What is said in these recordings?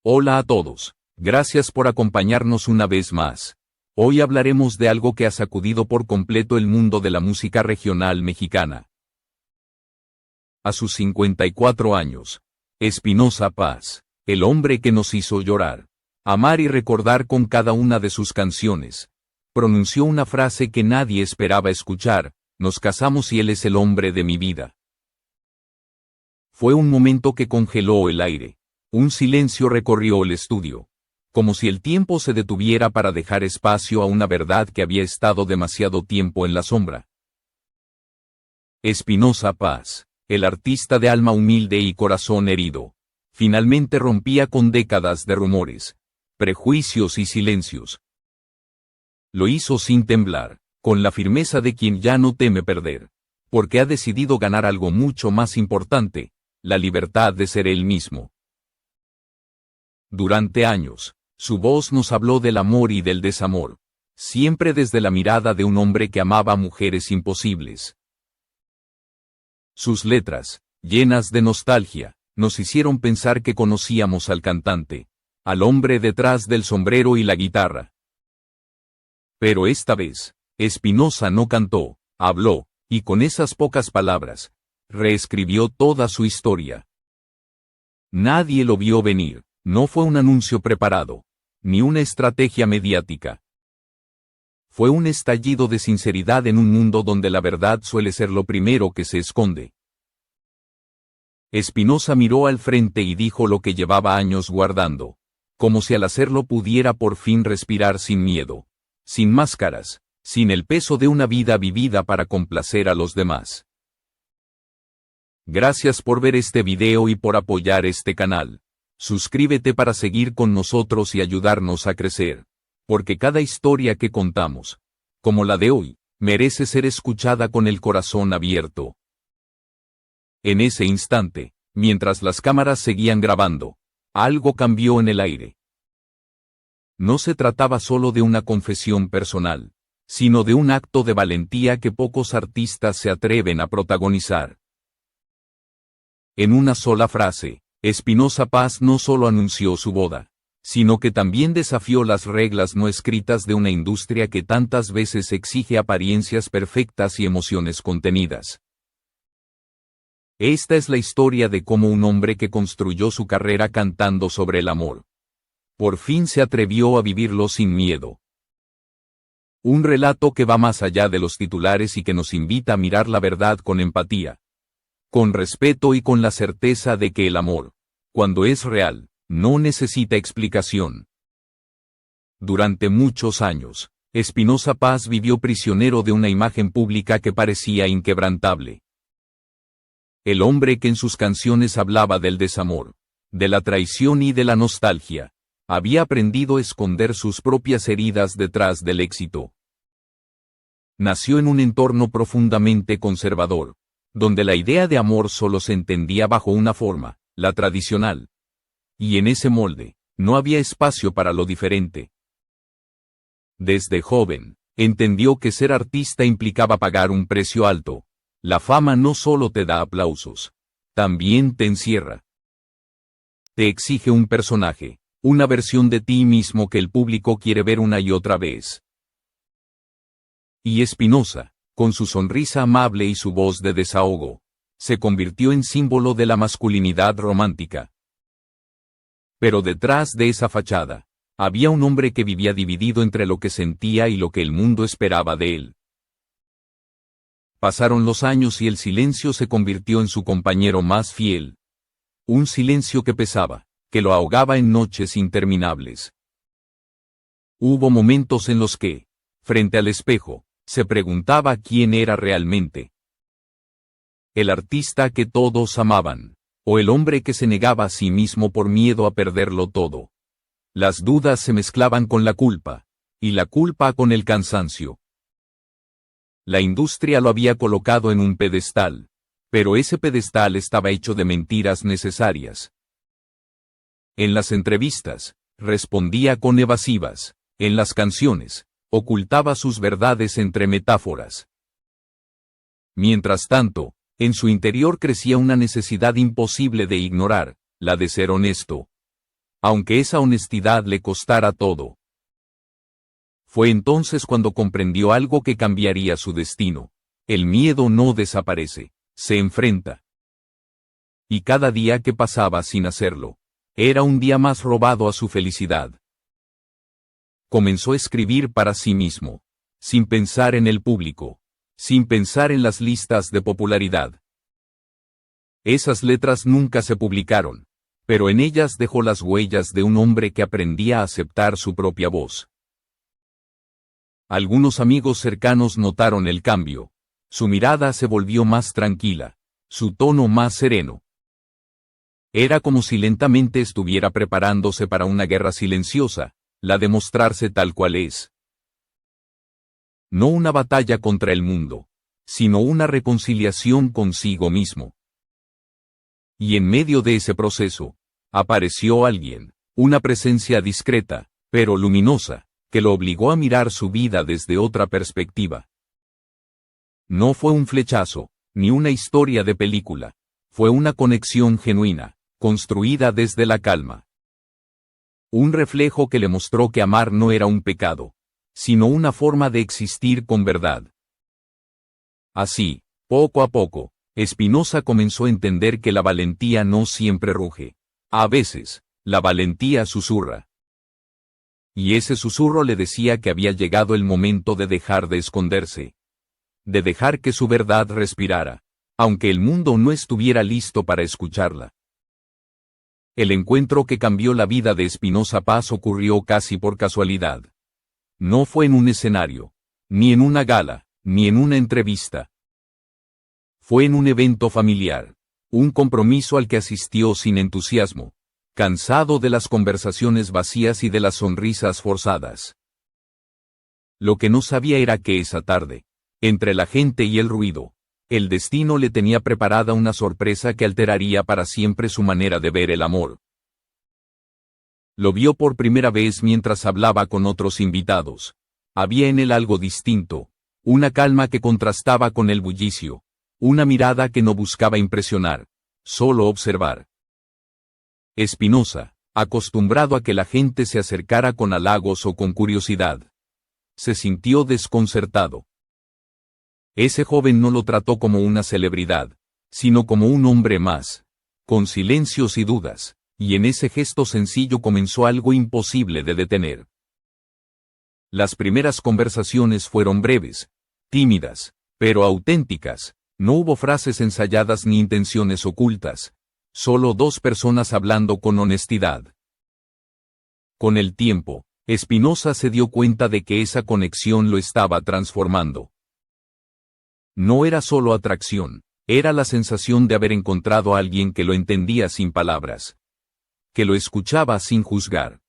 Hola a todos. Gracias por acompañarnos una vez más. Hoy hablaremos de algo que ha sacudido por completo el mundo de la música regional mexicana. A sus 54 años, Espinoza Paz, el hombre que nos hizo llorar, amar y recordar con cada una de sus canciones, pronunció una frase que nadie esperaba escuchar: nos casamos y él es el hombre de mi vida. Fue un momento que congeló el aire. Un silencio recorrió el estudio, como si el tiempo se detuviera para dejar espacio a una verdad que había estado demasiado tiempo en la sombra. Espinoza Paz, el artista de alma humilde y corazón herido, finalmente rompía con décadas de rumores, prejuicios y silencios. Lo hizo sin temblar, con la firmeza de quien ya no teme perder, porque ha decidido ganar algo mucho más importante: la libertad de ser él mismo. Durante años, su voz nos habló del amor y del desamor, siempre desde la mirada de un hombre que amaba a mujeres imposibles. Sus letras, llenas de nostalgia, nos hicieron pensar que conocíamos al cantante, al hombre detrás del sombrero y la guitarra. Pero esta vez, Espinoza no cantó, habló, y con esas pocas palabras, reescribió toda su historia. Nadie lo vio venir. No fue un anuncio preparado, ni una estrategia mediática. Fue un estallido de sinceridad en un mundo donde la verdad suele ser lo primero que se esconde. Espinoza miró al frente y dijo lo que llevaba años guardando, como si al hacerlo pudiera por fin respirar sin miedo, sin máscaras, sin el peso de una vida vivida para complacer a los demás. Gracias por ver este video y por apoyar este canal. Suscríbete para seguir con nosotros y ayudarnos a crecer, porque cada historia que contamos, como la de hoy, merece ser escuchada con el corazón abierto. En ese instante, mientras las cámaras seguían grabando, algo cambió en el aire. No se trataba solo de una confesión personal, sino de un acto de valentía que pocos artistas se atreven a protagonizar. En una sola frase, Espinoza Paz no solo anunció su boda, sino que también desafió las reglas no escritas de una industria que tantas veces exige apariencias perfectas y emociones contenidas. Esta es la historia de cómo un hombre que construyó su carrera cantando sobre el amor, por fin se atrevió a vivirlo sin miedo. Un relato que va más allá de los titulares y que nos invita a mirar la verdad con empatía, con respeto y con la certeza de que el amor, cuando es real, no necesita explicación. Durante muchos años, Espinoza Paz vivió prisionero de una imagen pública que parecía inquebrantable. El hombre que en sus canciones hablaba del desamor, de la traición y de la nostalgia, había aprendido a esconder sus propias heridas detrás del éxito. Nació en un entorno profundamente conservador, donde la idea de amor solo se entendía bajo una forma, la tradicional. Y en ese molde, no había espacio para lo diferente. Desde joven, entendió que ser artista implicaba pagar un precio alto. La fama no solo te da aplausos, también te encierra. Te exige un personaje, una versión de ti mismo que el público quiere ver una y otra vez. Y Espinoza, con su sonrisa amable y su voz de desahogo, se convirtió en símbolo de la masculinidad romántica. Pero detrás de esa fachada, había un hombre que vivía dividido entre lo que sentía y lo que el mundo esperaba de él. Pasaron los años y el silencio se convirtió en su compañero más fiel. Un silencio que pesaba, que lo ahogaba en noches interminables. Hubo momentos en los que, frente al espejo, se preguntaba quién era realmente. El artista que todos amaban, o el hombre que se negaba a sí mismo por miedo a perderlo todo. Las dudas se mezclaban con la culpa, y la culpa con el cansancio. La industria lo había colocado en un pedestal, pero ese pedestal estaba hecho de mentiras necesarias. En las entrevistas, respondía con evasivas; en las canciones, ocultaba sus verdades entre metáforas. Mientras tanto, en su interior crecía una necesidad imposible de ignorar, la de ser honesto. aunque esa honestidad le costara todo. Fue entonces cuando comprendió algo que cambiaría su destino. El miedo no desaparece, se enfrenta. Y cada día que pasaba sin hacerlo, era un día más robado a su felicidad. Comenzó a escribir para sí mismo, sin pensar en el público, sin pensar en las listas de popularidad. Esas letras nunca se publicaron, pero en ellas dejó las huellas de un hombre que aprendía a aceptar su propia voz. Algunos amigos cercanos notaron el cambio. Su mirada se volvió más tranquila, su tono más sereno. Era como si lentamente estuviera preparándose para una guerra silenciosa, la de mostrarse tal cual es. No una batalla contra el mundo, sino una reconciliación consigo mismo. Y en medio de ese proceso, apareció alguien, una presencia discreta, pero luminosa, que lo obligó a mirar su vida desde otra perspectiva. No fue un flechazo, ni una historia de película, fue una conexión genuina, construida desde la calma. Un reflejo que le mostró que amar no era un pecado, sino una forma de existir con verdad. Así, poco a poco, Espinosa comenzó a entender que la valentía no siempre ruge. A veces, la valentía susurra. Y ese susurro le decía que había llegado el momento de dejar de esconderse. De dejar que su verdad respirara, aunque el mundo no estuviera listo para escucharla. El encuentro que cambió la vida de Espinosa Paz ocurrió casi por casualidad. No fue en un escenario, ni en una gala, ni en una entrevista. Fue en un evento familiar, un compromiso al que asistió sin entusiasmo, cansado de las conversaciones vacías y de las sonrisas forzadas. Lo que no sabía era que esa tarde, entre la gente y el ruido, el destino le tenía preparada una sorpresa que alteraría para siempre su manera de ver el amor. Lo vio por primera vez mientras hablaba con otros invitados. Había en él algo distinto, una calma que contrastaba con el bullicio, una mirada que no buscaba impresionar, solo observar. Espinosa, acostumbrado a que la gente se acercara con halagos o con curiosidad, se sintió desconcertado. Ese joven no lo trató como una celebridad, sino como un hombre más, con silencios y dudas, y en ese gesto sencillo comenzó algo imposible de detener. Las primeras conversaciones fueron breves, tímidas, pero auténticas, no hubo frases ensayadas ni intenciones ocultas, solo dos personas hablando con honestidad. Con el tiempo, Espinosa se dio cuenta de que esa conexión lo estaba transformando. No era solo atracción, era la sensación de haber encontrado a alguien que lo entendía sin palabras, que lo escuchaba sin juzgar.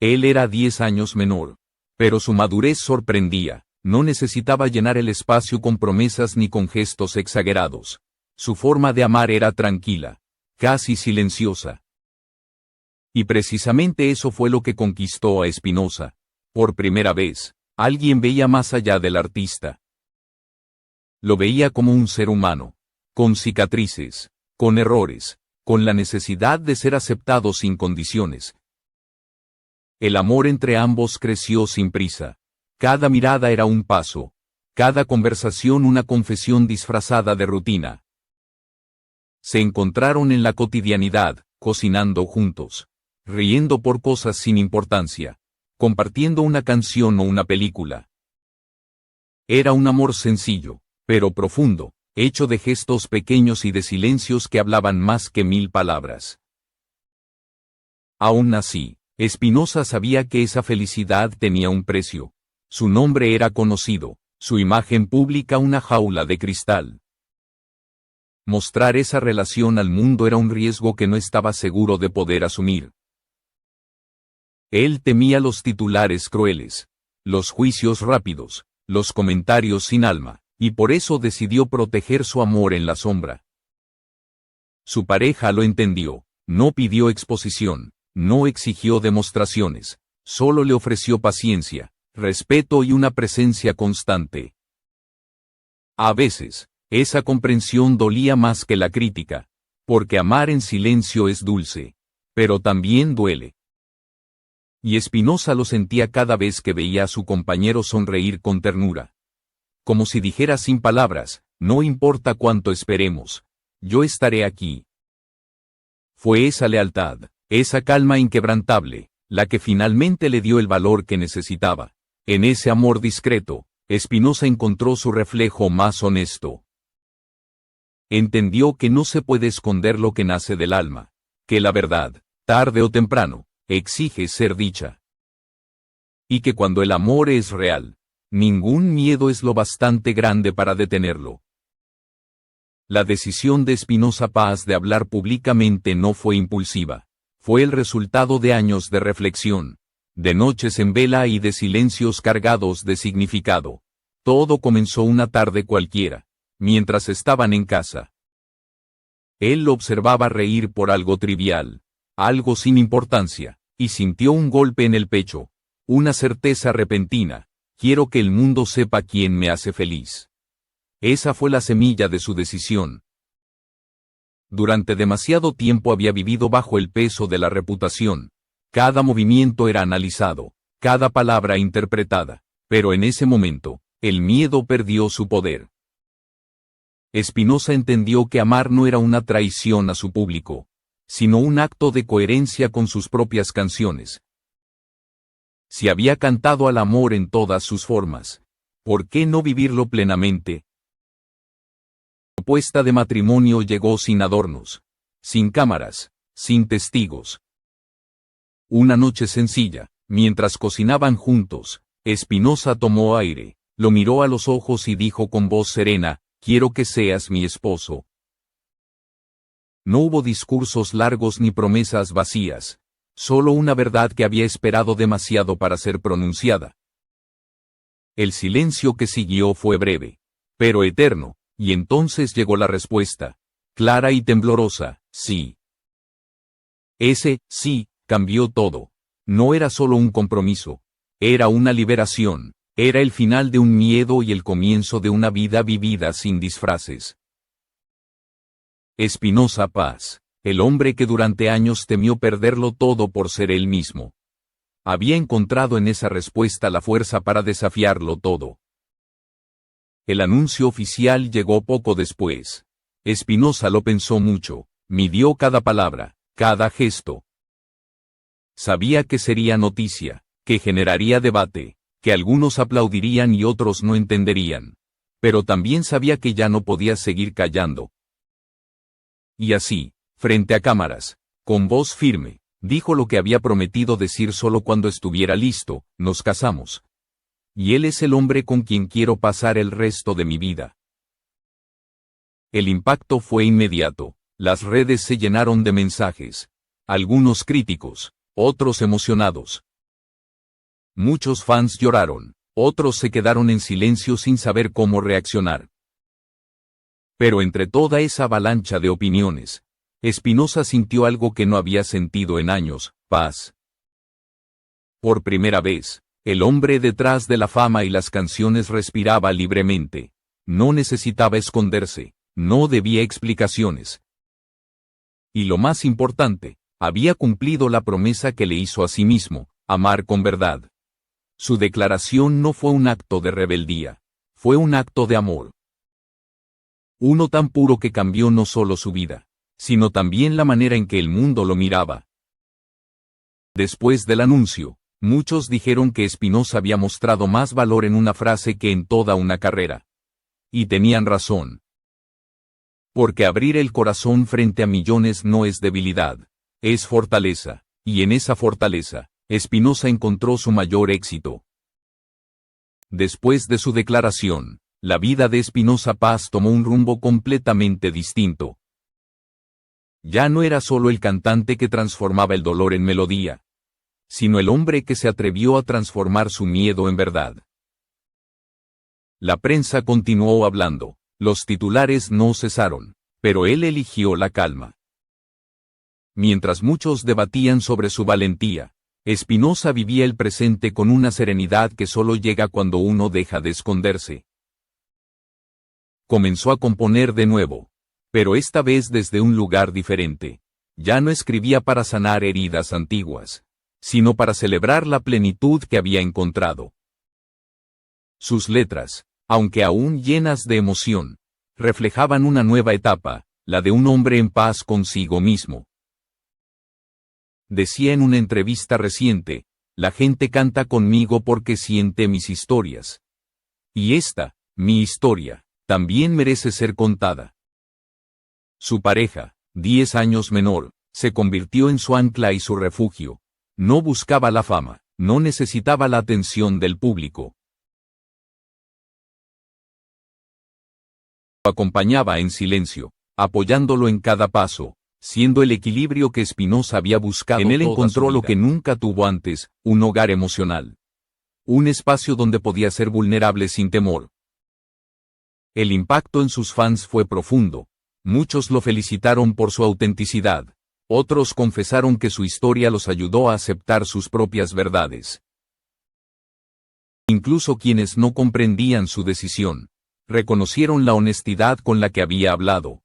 Él era 10 años menor, pero su madurez sorprendía, no necesitaba llenar el espacio con promesas ni con gestos exagerados. Su forma de amar era tranquila, casi silenciosa. Y precisamente eso fue lo que conquistó a Espinosa. Por primera vez, alguien veía más allá del artista. Lo veía como un ser humano, con cicatrices, con errores, con la necesidad de ser aceptado sin condiciones. El amor entre ambos creció sin prisa. Cada mirada era un paso, cada conversación una confesión disfrazada de rutina. Se encontraron en la cotidianidad, cocinando juntos, riendo por cosas sin importancia, compartiendo una canción o una película. Era un amor sencillo, pero profundo, hecho de gestos pequeños y de silencios que hablaban más que 1000 palabras. Aún así, Espinosa sabía que esa felicidad tenía un precio. Su nombre era conocido, su imagen pública una jaula de cristal. Mostrar esa relación al mundo era un riesgo que no estaba seguro de poder asumir. Él temía los titulares crueles, los juicios rápidos, los comentarios sin alma, y por eso decidió proteger su amor en la sombra. Su pareja lo entendió, no pidió exposición, no exigió demostraciones, solo le ofreció paciencia, respeto y una presencia constante. A veces, esa comprensión dolía más que la crítica, porque amar en silencio es dulce, pero también duele. Y Espinosa lo sentía cada vez que veía a su compañero sonreír con ternura. Como si dijera sin palabras, no importa cuánto esperemos, yo estaré aquí. Fue esa lealtad, esa calma inquebrantable, la que finalmente le dio el valor que necesitaba. En ese amor discreto, Espinosa encontró su reflejo más honesto. Entendió que no se puede esconder lo que nace del alma, que la verdad, tarde o temprano, exige ser dicha. Y que cuando el amor es real, ningún miedo es lo bastante grande para detenerlo. La decisión de Espinosa Paz de hablar públicamente no fue impulsiva, fue el resultado de años de reflexión, de noches en vela y de silencios cargados de significado. Todo comenzó una tarde cualquiera, mientras estaban en casa. Él lo observaba reír por algo trivial, algo sin importancia, y sintió un golpe en el pecho, una certeza repentina: quiero que el mundo sepa quién me hace feliz. Esa fue la semilla de su decisión. Durante demasiado tiempo había vivido bajo el peso de la reputación. Cada movimiento era analizado, cada palabra interpretada, pero en ese momento, el miedo perdió su poder. Espinosa entendió que amar no era una traición a su público, sino un acto de coherencia con sus propias canciones. Si había cantado al amor en todas sus formas, ¿por qué no vivirlo plenamente? La propuesta de matrimonio llegó sin adornos, sin cámaras, sin testigos. Una noche sencilla, mientras cocinaban juntos, Espinosa tomó aire, lo miró a los ojos y dijo con voz serena: quiero que seas mi esposo. No hubo discursos largos ni promesas vacías, solo una verdad que había esperado demasiado para ser pronunciada. El silencio que siguió fue breve, pero eterno, y entonces llegó la respuesta, clara y temblorosa: sí. Ese sí cambió todo. No era solo un compromiso, era una liberación, era el final de un miedo y el comienzo de una vida vivida sin disfraces. Espinosa Paz, el hombre que durante años temió perderlo todo por ser él mismo, había encontrado en esa respuesta la fuerza para desafiarlo todo. El anuncio oficial llegó poco después. Espinosa lo pensó mucho, midió cada palabra, cada gesto. Sabía que sería noticia, que generaría debate, que algunos aplaudirían y otros no entenderían. Pero también sabía que ya no podía seguir callando. Y así, frente a cámaras, con voz firme, dijo lo que había prometido decir solo cuando estuviera listo: nos casamos. Y él es el hombre con quien quiero pasar el resto de mi vida. El impacto fue inmediato, las redes se llenaron de mensajes, algunos críticos, otros emocionados. Muchos fans lloraron, otros se quedaron en silencio sin saber cómo reaccionar. Pero entre toda esa avalancha de opiniones, Espinosa sintió algo que no había sentido en años: paz. Por primera vez, el hombre detrás de la fama y las canciones respiraba libremente. No necesitaba esconderse, no debía explicaciones. Y lo más importante, había cumplido la promesa que le hizo a sí mismo: amar con verdad. Su declaración no fue un acto de rebeldía, fue un acto de amor. Uno tan puro que cambió no solo su vida, sino también la manera en que el mundo lo miraba. Después del anuncio, muchos dijeron que Espinosa había mostrado más valor en una frase que en toda una carrera. Y tenían razón. Porque abrir el corazón frente a millones no es debilidad, es fortaleza, y en esa fortaleza, Espinosa encontró su mayor éxito. Después de su declaración, la vida de Espinosa Paz tomó un rumbo completamente distinto. Ya no era solo el cantante que transformaba el dolor en melodía, sino el hombre que se atrevió a transformar su miedo en verdad. La prensa continuó hablando, los titulares no cesaron, pero él eligió la calma. Mientras muchos debatían sobre su valentía, Espinosa vivía el presente con una serenidad que solo llega cuando uno deja de esconderse. Comenzó a componer de nuevo, pero esta vez desde un lugar diferente. Ya no escribía para sanar heridas antiguas, sino para celebrar la plenitud que había encontrado. Sus letras, aunque aún llenas de emoción, reflejaban una nueva etapa, la de un hombre en paz consigo mismo. Decía en una entrevista reciente, la gente canta conmigo porque siente mis historias. Y esta, mi historia, también merece ser contada. Su pareja, 10 años menor, se convirtió en su ancla y su refugio. No buscaba la fama, no necesitaba la atención del público. Lo acompañaba en silencio, apoyándolo en cada paso, siendo el equilibrio que Spinoza había buscado. En él encontró lo que nunca tuvo antes, un hogar emocional. Un espacio donde podía ser vulnerable sin temor. El impacto en sus fans fue profundo. Muchos lo felicitaron por su autenticidad. Otros confesaron que su historia los ayudó a aceptar sus propias verdades. Incluso quienes no comprendían su decisión, reconocieron la honestidad con la que había hablado.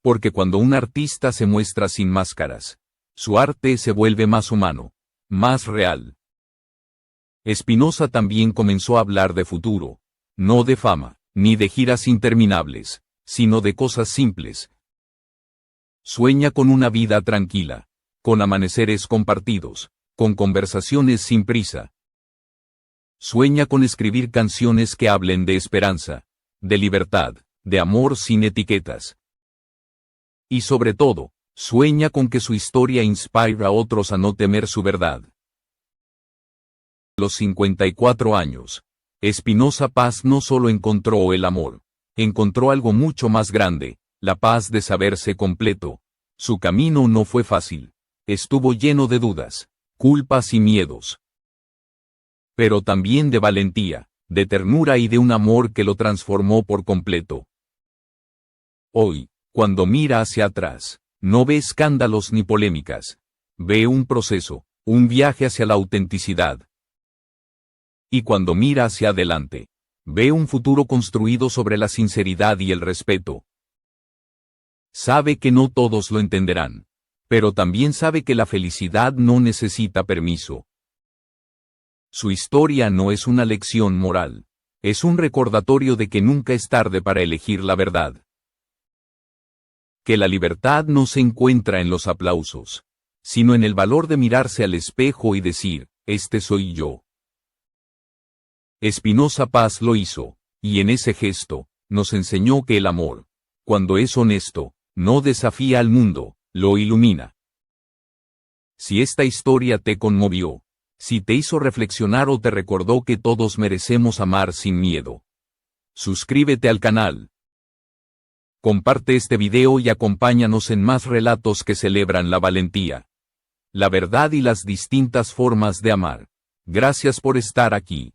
Porque cuando un artista se muestra sin máscaras, su arte se vuelve más humano, más real. Spinoza también comenzó a hablar de futuro, no de fama, ni de giras interminables, sino de cosas simples. Sueña con una vida tranquila, con amaneceres compartidos, con conversaciones sin prisa. Sueña con escribir canciones que hablen de esperanza, de libertad, de amor sin etiquetas. Y sobre todo, sueña con que su historia inspire a otros a no temer su verdad. A los 54 años, Spinoza Paz no solo encontró el amor, encontró algo mucho más grande, la paz de saberse completo. Su camino no fue fácil, estuvo lleno de dudas, culpas y miedos. Pero también de valentía, de ternura y de un amor que lo transformó por completo. Hoy, cuando mira hacia atrás, no ve escándalos ni polémicas, ve un proceso, un viaje hacia la autenticidad. Y cuando mira hacia adelante, ve un futuro construido sobre la sinceridad y el respeto. Sabe que no todos lo entenderán, pero también sabe que la felicidad no necesita permiso. Su historia no es una lección moral, es un recordatorio de que nunca es tarde para elegir la verdad. Que la libertad no se encuentra en los aplausos, sino en el valor de mirarse al espejo y decir, este soy yo. Spinoza Paz lo hizo, y en ese gesto, nos enseñó que el amor, cuando es honesto, no desafía al mundo, lo ilumina. Si esta historia te conmovió, si te hizo reflexionar o te recordó que todos merecemos amar sin miedo, suscríbete al canal. Comparte este video y acompáñanos en más relatos que celebran la valentía, la verdad y las distintas formas de amar. Gracias por estar aquí.